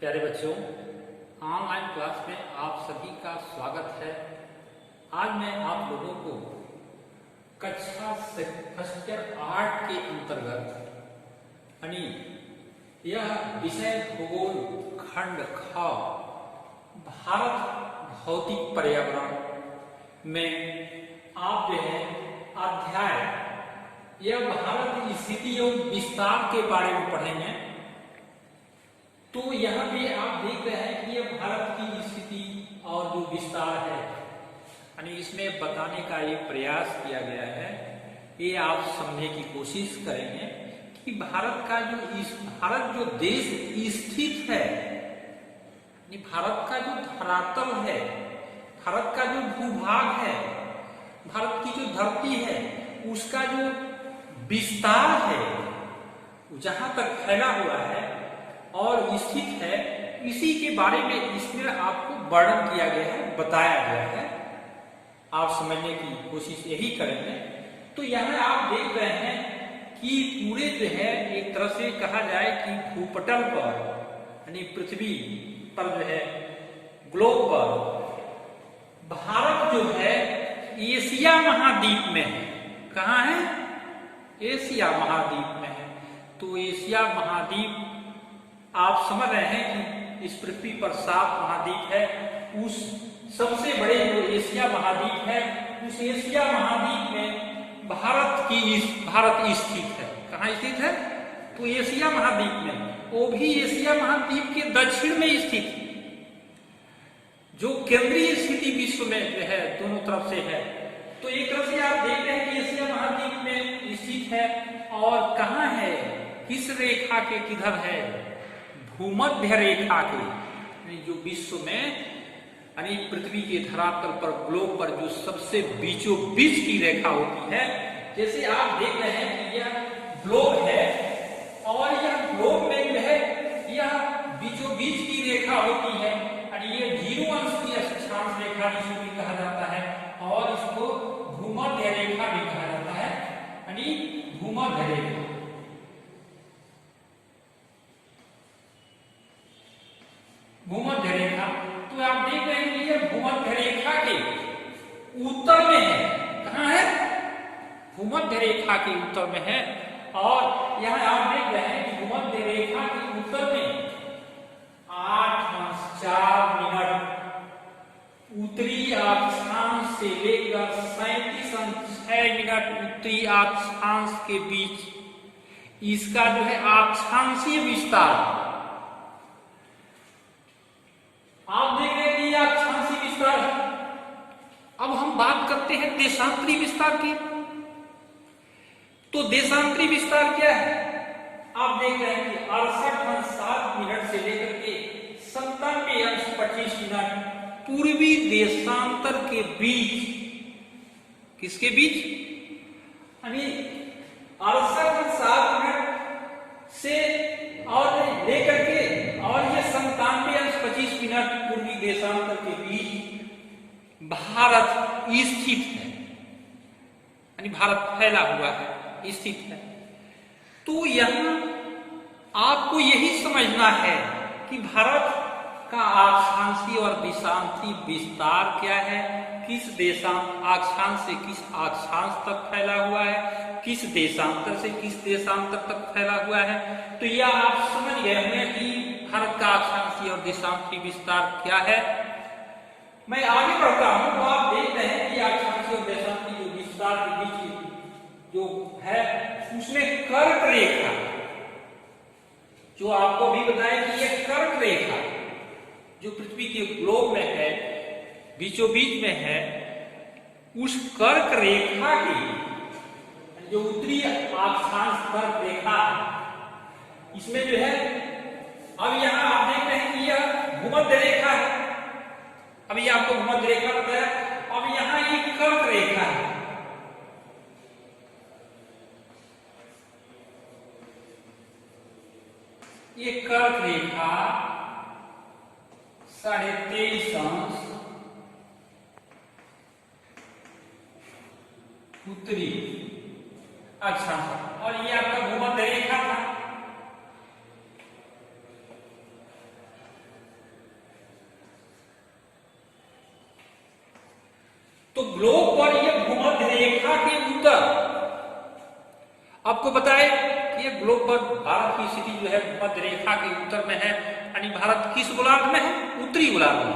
प्यारे बच्चों, online class में आप सभी का स्वागत है। आज मैं आप लोगों को कक्षा सेमेस्टर 8 के अंतर्गत यानी यह विषय भूगोल खंड ख भारत भौतिक पर्यावरण में आप जो है अध्याय यह भारत की स्थिति एवं विस्तार के बारे में पढ़ेंगे। तो यहाँ पे आप देख रहे हैं कि यह भारत की स्थिति और जो विस्तार है यानी इसमें बताने का ये प्रयास किया गया है। ये आप समझने की कोशिश करेंगे कि भारत जो देश स्थित है, भारत का जो धरातल है, भारत का जो भूभाग है, भारत की जो धरती है, उसका जो विस्तार है, जहां तक फैला हुआ है और स्थित है, इसी के बारे में इसमें आपको वर्णन किया गया है, बताया गया है। आप समझने की कोशिश यही करेंगे। तो यहाँ आप देख रहे हैं कि पूरे जो है एक तरह से कहा जाए कि भूपटल पर यानी पृथ्वी पर जो है ग्लोब पर भारत जो है एशिया महाद्वीप में है। कहाँ है? एशिया महाद्वीप में है। तो एशिया महाद्वीप आप समझ रहे हैं कि इस पृथ्वी पर 7 महाद्वीप है। उस सबसे बड़े जो एशिया महाद्वीप है, उस एशिया महाद्वीप में भारत स्थित है। कहाँ स्थित है? तो एशिया महाद्वीप में, वो भी एशिया महाद्वीप के दक्षिण में स्थित है। जो केंद्रीय स्थिति विश्व में जो है दोनों तरफ से है। तो एक तरफ से आप देख रहे हैं कि एशिया महाद्वीप में स्थित है। और कहाँ है? किस रेखा के किधर है? भूमध्य रेखा के, जो विश्व में यानी पृथ्वी के धरातल पर ग्लोब पर जो सबसे बीचों बीच की रेखा होती है। जैसे आप देख रहे हैं कि यह ग्लोब है और यह ग्लोब में जो है यह बीचों बीच की रेखा होती है। यानी ये 0 अंश की अक्षांश रेखा जिसको भी कहा जाता है और इसको भूमध्य रेखा भी कहा जाता है। यानी भूमध्य रेखा, भूमध्य रेखा। तो आप देख रहे हैं कि यह भूमध्य रेखा के उत्तर में है। कहाँ है? भूमध्य रेखा के उत्तर में है। और यहाँ आप देख रहे हैं कि भूमध्य रेखा के उत्तर में 8:04 उत्तरी अक्षांश से लेकर 37:06 उत्तरी अक्षांश के बीच इसका जो है अक्षांशीय विस्तार। आप देख रहे हैं कि अक्षांशीय विस्तार। अब हम बात करते हैं देशांतरी विस्तार की। तो देशांतरी विस्तार क्या है? आप देख रहे हैं कि 68:07 से लेकर के 97:25 पूर्वी देशांतर के बीच, किसके बीच? यानी 68:07 से और लेकर के और ये 97:25 पूर्वी देशांतर के बीच भारत स्थित है। यानी भारत फैला हुआ है, स्थित है। तो यहाँ आपको यही समझना है कि भारत का अक्षांशीय और देशांतरीय विस्तार क्या है, किस अक्षांश से किस अक्षांश तक फैला हुआ है, किस देशांतर से किस देशांतर तक फैला हुआ है। तो यह आप समझ गए होंगे कि भारत का अक्षांशीय और देशांतरीय विस्तार क्या है। मैं आगे बढ़ता हूं तो आप देख रहे हैं कि अक्षांशीय और देशांतरीय विस्तार के बीच जो है उसमें कर्क रेखा, जो आपको भी बताया कि यह कर्क रेखा जो पृथ्वी के ग्लोब में है, बीचों बीच में है, उस कर्क रेखा की जो उत्तरी अक्षांश कर्क रेखा, इसमें जो है अब यहाँ आप देख रहे हैं कि यह भूमध्य रेखा है। अभी आपको भूमध्य रेखा बताया। अब यहाँ एक कर्क रेखा है। ये कर्क रेखा 23.5 अंश उत्तरी अक्षांश और ये आपका भूमध्य रेखा था। तो ग्लोब पर यह भूमध्य रेखा के उत्तर, आपको बताए कि ये ग्लोब पर भारत की स्थिति जो है भूमध्य रेखा के उत्तर में है, यानी भारत किस गोलार्ध में है? उत्तरी गोलार्ध में।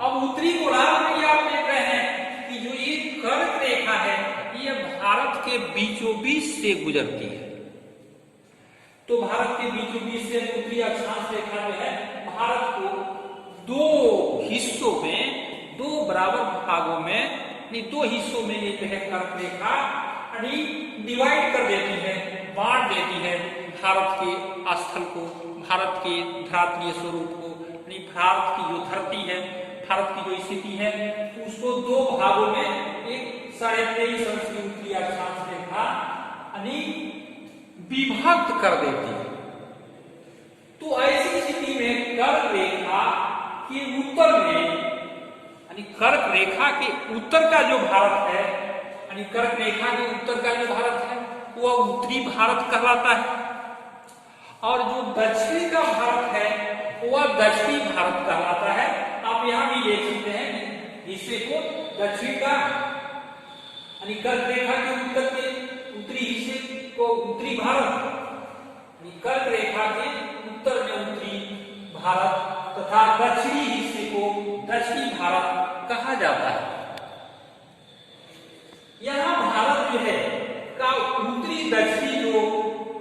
अब उत्तरी गोलार्ध में आप देख रहे हैं कि जो ये कर्क रेखा है ये भारत के बीचों बीच से गुजरती है। तो भारत के बीचों बीच से उत्तरी अक्षांश रेखा जो है भारत को दो हिस्सों में, दो बराबर भागों में, दो हिस्सों में ये जो है कर्क रेखा डिवाइड कर देती है, बांट देती है भारत के स्थल को, भारत के धरातलीय स्वरूप को, यानी भारत की जो धरती है, भारत की जो स्थिति है उसको दो भागों में, एक 23.5 अंश की उत्तरी अक्षांश रेखा विभक्त कर देती है। तो ऐसी स्थिति में कर्क रेखा के उत्तर में, यानी कर्क रेखा के उत्तर का जो भारत है, यानी कर्क रेखा के उत्तर का जो भारत है वह उत्तरी भारत कहलाता है, और जो दक्षिण का भारत है वह दक्षिणी भारत कहलाता है। आप यहां भी देख सकते हैं हिस्से को दक्षिण का, यानी कर्क रेखा के उत्तर के उत्तरी हिस्से को उत्तरी भारत, कर्क रेखा के उत्तर में उत्तरी भारत तथा दक्षिणी हिस्से को दक्षिणी भारत कहा जाता है। यहाँ भारत जो है का उत्तरी दक्षिणी, जो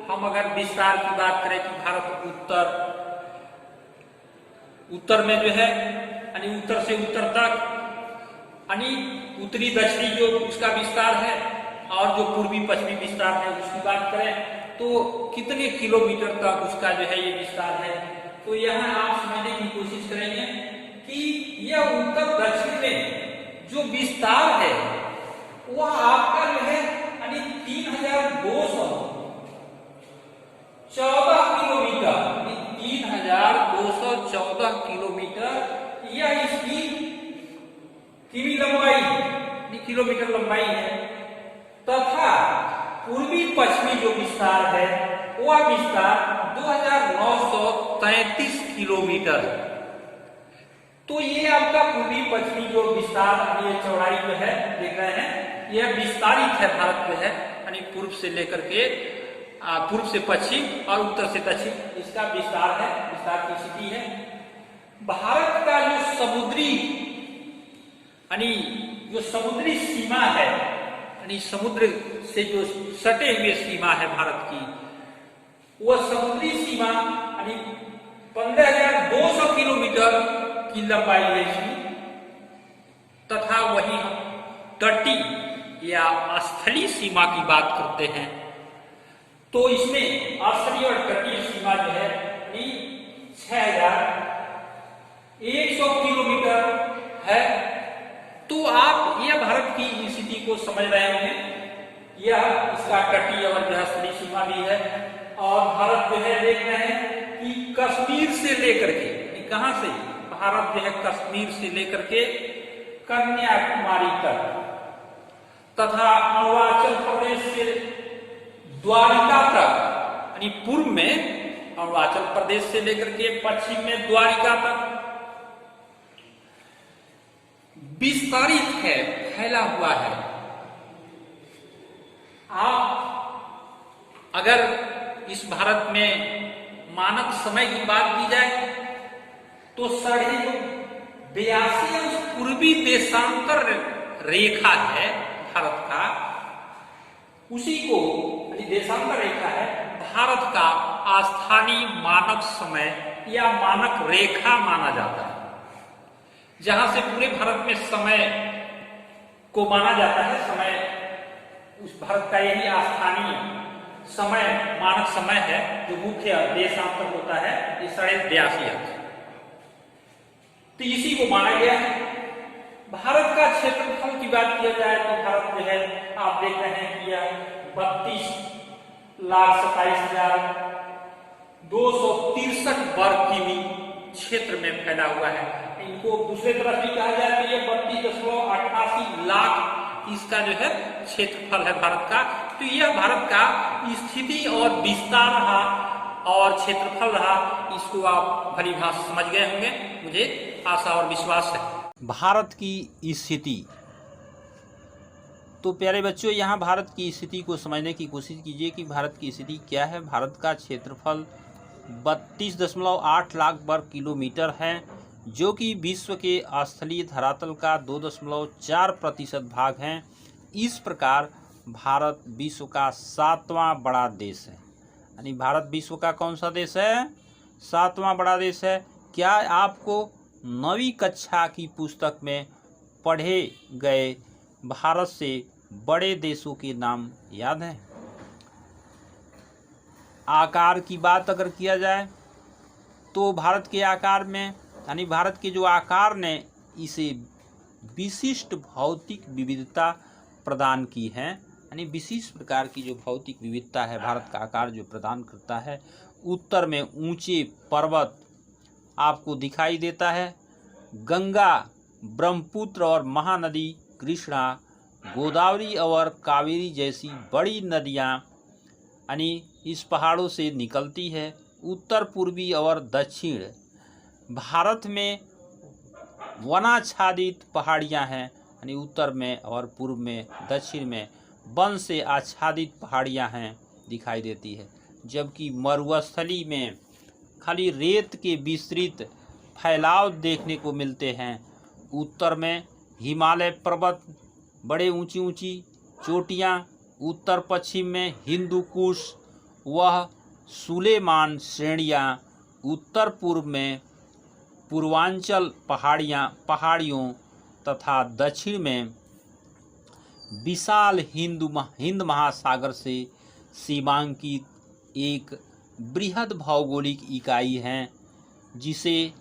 हम अगर विस्तार की बात करें कि भारत उत्तर में जो है, यानी उत्तर से उत्तर तक, यानी उत्तरी दक्षिणी जो उसका विस्तार है, और जो पूर्वी पश्चिमी विस्तार है उसकी बात करें तो कितने किलोमीटर तक उसका जो है ये विस्तार है। तो यहाँ आप समझने की कोशिश करेंगे कि यह उत्तर दक्षिण में जो विस्तार है वह आपका जो है यानी 3214 किलोमीटर, 3214 किलोमीटर यह इसकी किमी लंबाई, किलोमीटर लंबाई है, तथा पूर्वी पश्चिमी जो विस्तार है वह विस्तार 2933 किलोमीटर है। तो ये आपका पूर्वी पश्चिमी जो विस्तार, ये चौड़ाई जो है देख रहे हैं, यह विस्तारित है भारत में है, यानी पूर्व से लेकर के पूर्व से पश्चिम और उत्तर से दक्षिण इसका विस्तार है, विस्तार की स्थिति है। भारत का जो समुद्री, यानी जो समुद्री सीमा है, यानी समुद्र से जो सटे हुए सीमा है भारत की, वह समुद्री सीमा यानी 15,200 किलोमीटर की लंबाई है इसकी, तथा वही हम तटीय या स्थलीय सीमा की बात करते हैं तो इसमें स्थलीय और तटीय सीमा जो है 6,100 किलोमीटर है। तो आप यह भारत की स्थिति को समझ रहे होंगे, यह इसका तटीय और जो स्थलीय सीमा भी है। और भारत जो है देख रहे हैं कि कश्मीर से लेकर के, कहां से, भारत जो है कश्मीर से लेकर के कन्याकुमारी तक, तथा अरुणाचल प्रदेश से द्वारिका तक, यानी पूर्व में अरुणाचल प्रदेश से लेकर के पश्चिम में द्वारिका तक विस्तारित है, फैला हुआ है। आप अगर इस भारत में मानक समय की बात की जाए तो 82.5 अंश पूर्वी देशांतर रेखा है भारत का, उसी को देशांतर रेखा है भारत का स्थानीय मानक समय या मानक रेखा माना जाता है, जहां से पूरे भारत में समय को माना जाता है। समय उस भारत का यही स्थानीय समय, मानक समय है, जो मुख्य देशांतर होता है, ये 82.5 अंश, तो इसी को माना गया है। भारत का क्षेत्रफल की बात किया जाए तो भारत जो है आप देख रहे हैं कि यह 32,27,263 वर्ग किमी क्षेत्र में फैला हुआ है। इनको दूसरे तरफ भी कहा जाए तो ये 32.88 लाख इसका जो है क्षेत्रफल है भारत का। तो यह भारत का स्थिति और विस्तार रहा और क्षेत्रफल रहा, इसको आप भली भांति समझ गए होंगे, मुझे आशा और विश्वास है। भारत की स्थिति तो प्यारे बच्चों, यहाँ भारत की स्थिति को समझने की कोशिश कीजिए कि भारत की स्थिति क्या है। भारत का क्षेत्रफल 32.8 लाख वर्ग किलोमीटर है, जो कि विश्व के स्थलीय धरातल का 2.4% भाग है। इस प्रकार भारत विश्व का 7वां बड़ा देश है। यानी भारत विश्व का कौन सा देश है? 7वां बड़ा देश है। क्या आपको 9वीं कक्षा की पुस्तक में पढ़े गए भारत से बड़े देशों के नाम याद हैं? आकार की बात अगर किया जाए तो भारत के आकार में, यानी भारत के जो आकार ने इसे विशिष्ट भौतिक विविधता प्रदान की है, यानी विशिष्ट प्रकार की जो भौतिक विविधता है भारत का आकार जो प्रदान करता है। उत्तर में ऊंचे पर्वत आपको दिखाई देता है। गंगा, ब्रह्मपुत्र और महानदी कृष्णा, गोदावरी और कावेरी जैसी बड़ी नदियाँ यानी इस पहाड़ों से निकलती है। उत्तर पूर्वी और दक्षिण भारत में वनाच्छादित पहाड़ियाँ हैं, यानी उत्तर में और पूर्व में दक्षिण में वन से आच्छादित पहाड़ियाँ हैं दिखाई देती है। जबकि मरुस्थली में खाली रेत के विस्तृत फैलाव देखने को मिलते हैं। उत्तर में हिमालय पर्वत, बड़े ऊंची ऊंची चोटियाँ, उत्तर पश्चिम में हिंदू कुश वह सुलेमान श्रेणियाँ, उत्तर पूर्व में पूर्वांचल पहाड़ियों तथा दक्षिण में विशाल हिंद महासागर से सीमांकित एक बृहद भौगोलिक इकाई है, जिसे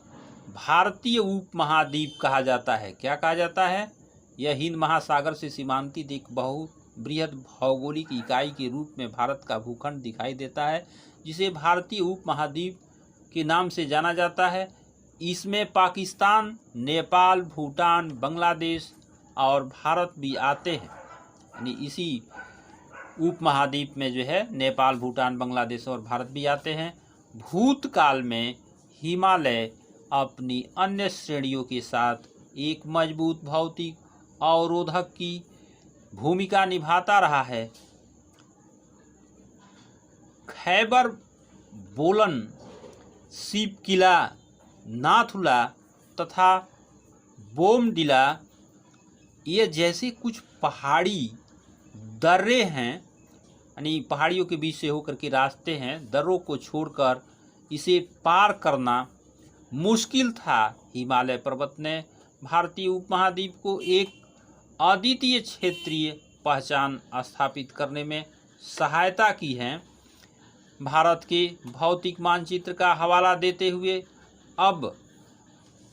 भारतीय उपमहाद्वीप कहा जाता है। क्या कहा जाता है? यह हिंद महासागर से सीमांकित एक बहुत बृहद भौगोलिक इकाई के रूप में भारत का भूखंड दिखाई देता है, जिसे भारतीय उपमहाद्वीप के नाम से जाना जाता है। इसमें पाकिस्तान, नेपाल, भूटान, बांग्लादेश और भारत भी आते हैं। यानी इसी उपमहाद्वीप में जो है नेपाल, भूटान, बांग्लादेश और भारत भी आते हैं। भूतकाल में हिमालय अपनी अन्य श्रेणियों के साथ एक मजबूत भौतिक अवरोधक की भूमिका निभाता रहा है। खैबर बोलन, शिपकिला, नाथुला तथा बोमडिला ये जैसे कुछ पहाड़ी दर्रे हैं, यानी पहाड़ियों के बीच से होकर के रास्ते हैं। दर्रों को छोड़कर इसे पार करना मुश्किल था। हिमालय पर्वत ने भारतीय उपमहाद्वीप को एक अद्वितीय क्षेत्रीय पहचान स्थापित करने में सहायता की है। भारत के भौतिक मानचित्र का हवाला देते हुए अब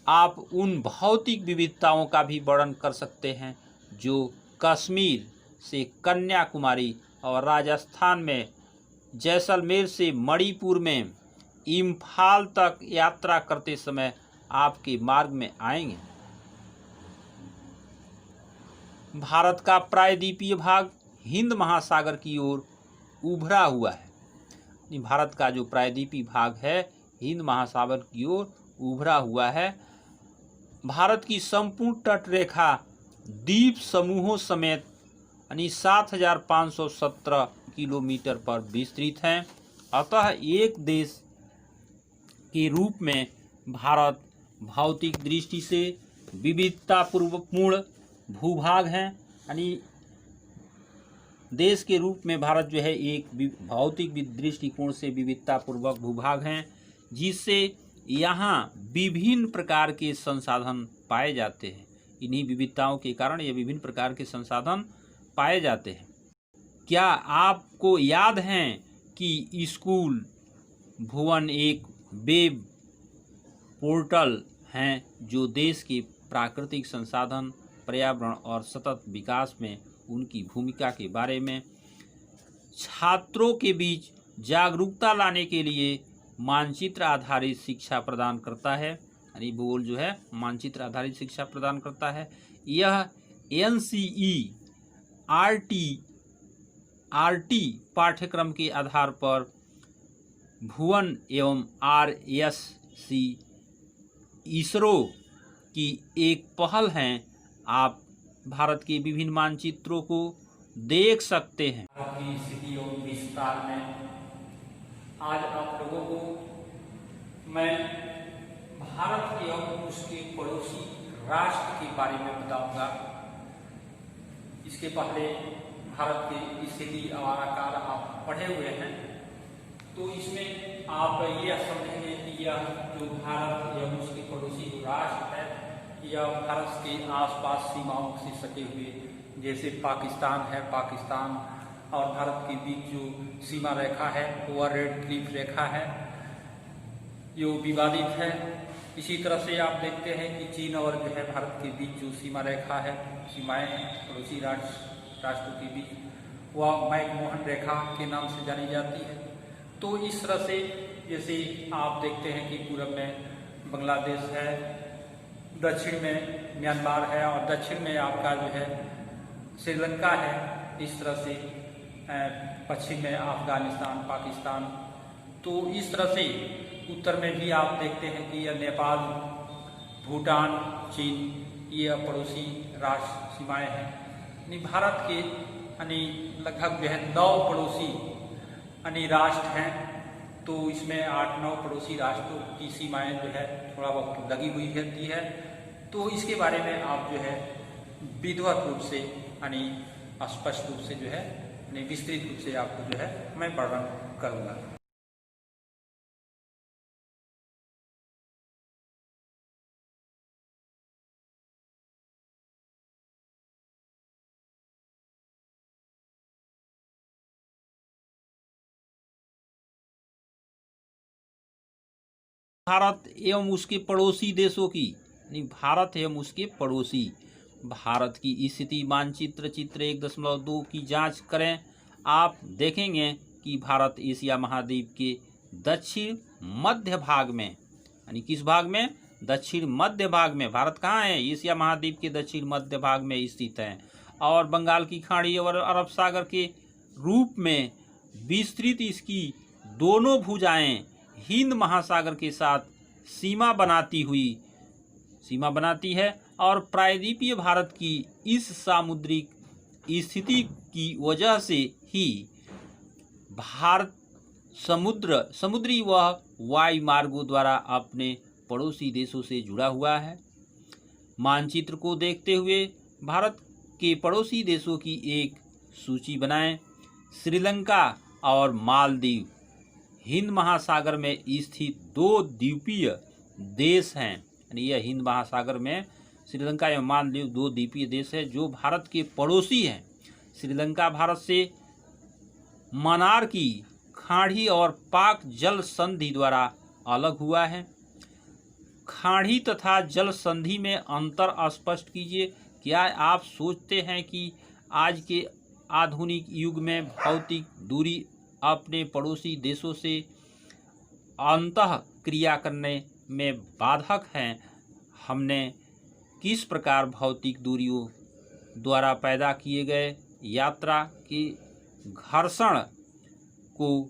आप उन भौतिक विविधताओं का भी वर्णन कर सकते हैं जो कश्मीर से कन्याकुमारी और राजस्थान में जैसलमेर से मणिपुर में इम्फाल तक यात्रा करते समय आपके मार्ग में आएंगे। भारत का प्रायद्वीपीय भाग हिंद महासागर की ओर उभरा हुआ है। भारत का जो प्रायद्वीपीय भाग है हिंद महासागर की ओर उभरा हुआ है। भारत की संपूर्ण तट रेखा द्वीप समूहों समेत यानी 7,517 किलोमीटर पर विस्तृत है। अतः एक देश के रूप में भारत भौतिक दृष्टि से विविधतापूर्ण भूभाग है। यानी देश के रूप में भारत जो है एक भौतिक दृष्टिकोण से विविधतापूर्वक भूभाग है, जिससे यहाँ विभिन्न प्रकार के संसाधन पाए जाते हैं। इन्हीं विविधताओं के कारण ये विभिन्न प्रकार के संसाधन पाए जाते हैं। क्या आपको याद है कि स्कूल भुवन एक वेब पोर्टल हैं जो देश के प्राकृतिक संसाधन, पर्यावरण और सतत विकास में उनकी भूमिका के बारे में छात्रों के बीच जागरूकता लाने के लिए मानचित्र आधारित शिक्षा प्रदान करता है। यानी भूगोल जो है मानचित्र आधारित शिक्षा प्रदान करता है। यह NCERT पाठ्यक्रम के आधार पर भुवन एवं RSC इसरो की एक पहल है। आप भारत के विभिन्न मानचित्रों को देख सकते हैं। भारत की स्थिति और विस्तार में आज आप लोगों को मैं भारत एवं उसके पड़ोसी राष्ट्र के बारे में बताऊंगा। इसके पहले भारत की स्थिति और आकार आप पढ़े हुए हैं, तो इसमें आप ये समझेंगे कि यह जो भारत एवं उसके पड़ोसी राष्ट्र है, यह भारत के आसपास सीमाओं से सटे हुए, जैसे पाकिस्तान है, पाकिस्तान और भारत के बीच जो सीमा रेखा है वह रेड क्लिफ रेखा है, जो विवादित है। इसी तरह से आप देखते हैं कि चीन और जो है भारत के बीच जो सीमा रेखा है, सीमाएं हैं पड़ोसी राष्ट्रों के बीच, वह मैकमोहन रेखा के नाम से जानी जाती है। तो इस तरह से जैसे आप देखते हैं कि पूरब में बांग्लादेश है, दक्षिण में म्यांमार है और दक्षिण में आपका जो है श्रीलंका है। इस तरह से पश्चिम में अफगानिस्तान, पाकिस्तान। तो इस तरह से उत्तर में भी आप देखते हैं कि यह नेपाल, भूटान, चीन, ये पड़ोसी राष्ट्र सीमाएं हैं। यानी भारत के लगभग जो है 9 पड़ोसी राष्ट्र हैं। तो इसमें 8-9 पड़ोसी राष्ट्रों की सीमाएं जो है थोड़ा बहुत लगी हुई रहती है। तो इसके बारे में आप जो है विधिवत रूप से स्पष्ट रूप से जो है विस्तृत रूप से आपको जो है मैं वर्णन करूँगा। भारत एवं उसके पड़ोसी देशों की, भारत एवं उसके पड़ोसी, भारत की स्थिति मानचित्र चित्र 1.2 की जांच करें। आप देखेंगे कि भारत एशिया महाद्वीप के दक्षिण मध्य भाग में, यानी किस भाग में? दक्षिण मध्य भाग में। भारत कहाँ है? एशिया महाद्वीप के दक्षिण मध्य भाग में स्थित है और बंगाल की खाड़ी और अरब सागर के रूप में विस्तृत इसकी दोनों भुजाएं हिंद महासागर के साथ सीमा बनाती है और प्रायद्वीपीय भारत की इस सामुद्रिक स्थिति की वजह से ही भारत समुद्री व वायु मार्गों द्वारा अपने पड़ोसी देशों से जुड़ा हुआ है। मानचित्र को देखते हुए भारत के पड़ोसी देशों की एक सूची बनाएं। श्रीलंका और मालदीव हिंद महासागर में स्थित 2 द्वीपीय देश हैं। यानी यह हिंद महासागर में श्रीलंका एवं मालदीव 2 द्वीपीय देश है जो भारत के पड़ोसी हैं। श्रीलंका भारत से मन्नार की खाड़ी और पाक जल संधि द्वारा अलग हुआ है। खाड़ी तथा जल संधि में अंतर स्पष्ट कीजिए। क्या आप सोचते हैं कि आज के आधुनिक युग में भौतिक दूरी अपने पड़ोसी देशों से अंतः क्रिया करने में बाधक हैं? हमने किस प्रकार भौतिक दूरियों द्वारा पैदा किए गए यात्रा के घर्षण को